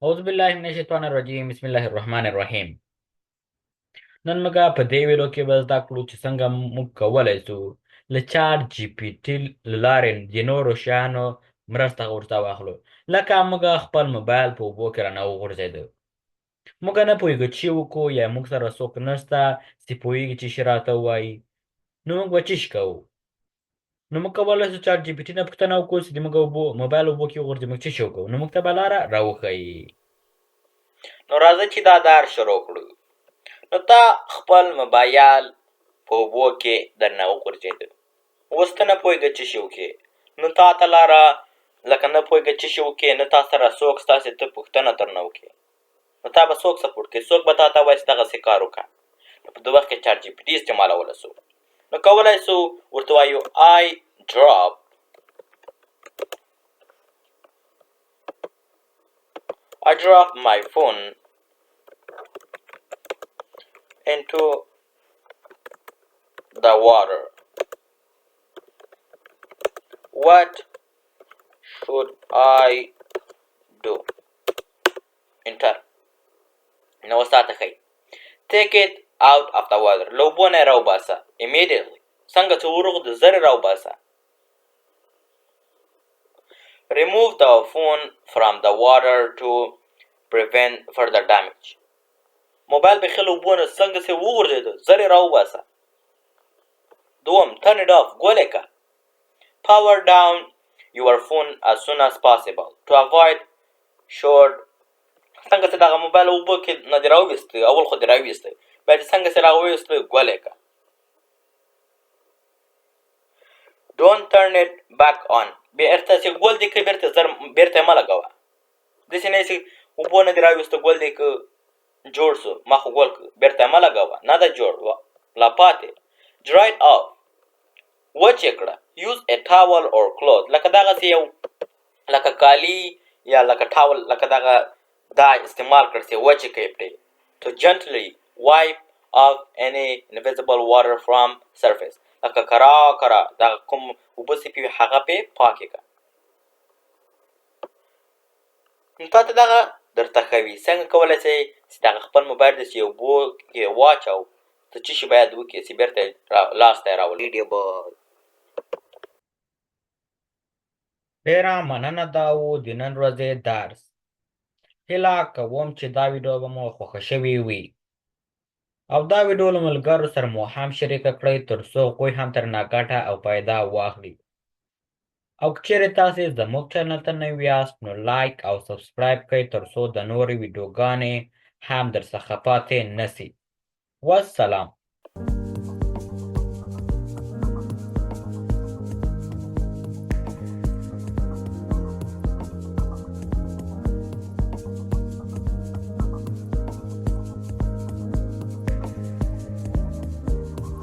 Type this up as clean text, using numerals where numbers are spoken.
اعوذ بالله من الشیطان الرجیم بسم الله الرحمن الرحیم نن موږ په دې ویډیو کې به زده کړو چې څنګه موږ کولی شو له چاټ جی پي ټي له لارې د نورو شیانو مرسته ورته واخلو لکه موږ خپل موبایل په اوبو کې رانه وغورځېده موږ نه پوهېږو چې وکړو یا موږ سره څوک نشته چې پوهېږي چې شی راته ووایي نو موږ به څه شي کوو نو موږ کولی شو چاټ جي پي ټي نه پوښتنه وکړو چې د موږ موبایل اوبو کې وغورځي موږ څه شی وکړو نو موږ ته به لاره راوښیي نو راځه چې دا دار شروع کړو نو تا خپل موبایل په اوبو کې درنه وغورځېده اوس ته نه پوهېږې څه شی وکړې نو تا ته لاره لکه نه پوهېږې څه شی وکړې نه تا سره څوک ستاسې ته پوښتنه ترنه وکړې نو تا به څوک سپورټ کوي څوک به تا ته وایي چې دغسې کار وکړه نو په دې وخت کې چاټ جي پي ټي استعمالولی سو نو کولی سو ورته وایو I drop my phone into the water. What should I do? Enter. Now start the Take it out of the water. له اوبو نه یې راوباسه immediately. څنګه چې ورغلو زر یې راوباسه. Remove the phone from the water to prevent further damage. موبایل به خل اوبو نه څنګه چې وغورځېده زر یې راوباسه. دوم turn it off ګول یې کړه. Power down your phone as soon as possible to avoid short. څنګه چې دغه موبایل اوبو کې نه دې راوویستی اول خو دې راوویستی بیا چې څنګه چې راوویستی ګول یې کړه. Don't turn it back on. بیرته چې ګول دې کړې بیرته یې مه لګوه. داسې نه چې اوبو نه دې راوویسته ګول دې که جوړ سو ما خو ګول کړ بیرته یې مه لګوه نه ده جوړ لا پاتې. Dry it off. وچ یې کړه. Use a towel or cloth. لکه دغسې یو لکه کالي یا لکه ټاول لکه دغه دا استعمال کړ چې وچ یې کړې پرې. To gently wipe off any invisible water from surface. لکه کرا دغه کوم اوبه چې پې وي هغه پې پاکې کړه. نو تا ته دغه درته ښه وي څنګه کولی شئ چې دغه خپل موبایل داسې یو اوبو کې واچوو ته څه شي باید وکړې چې بېرته لاسته یې راولې. ډېره مننه دا و د نن ورځې درس. هیله کوم چې دا ویډیو به مو خوښه شوې وي او دا ویډیو له ملګرو سره مو هم شریکه کړئ تر څو هغوی هم ترنه ګټه او فایده واخلي. او که چیرې تاسې زموږ چینل ته نوي یاست نو لایک او سبسکرایب کړئ تر څو د نورې ویډیوګانې هم درڅخه پاتې نسي. والسلام.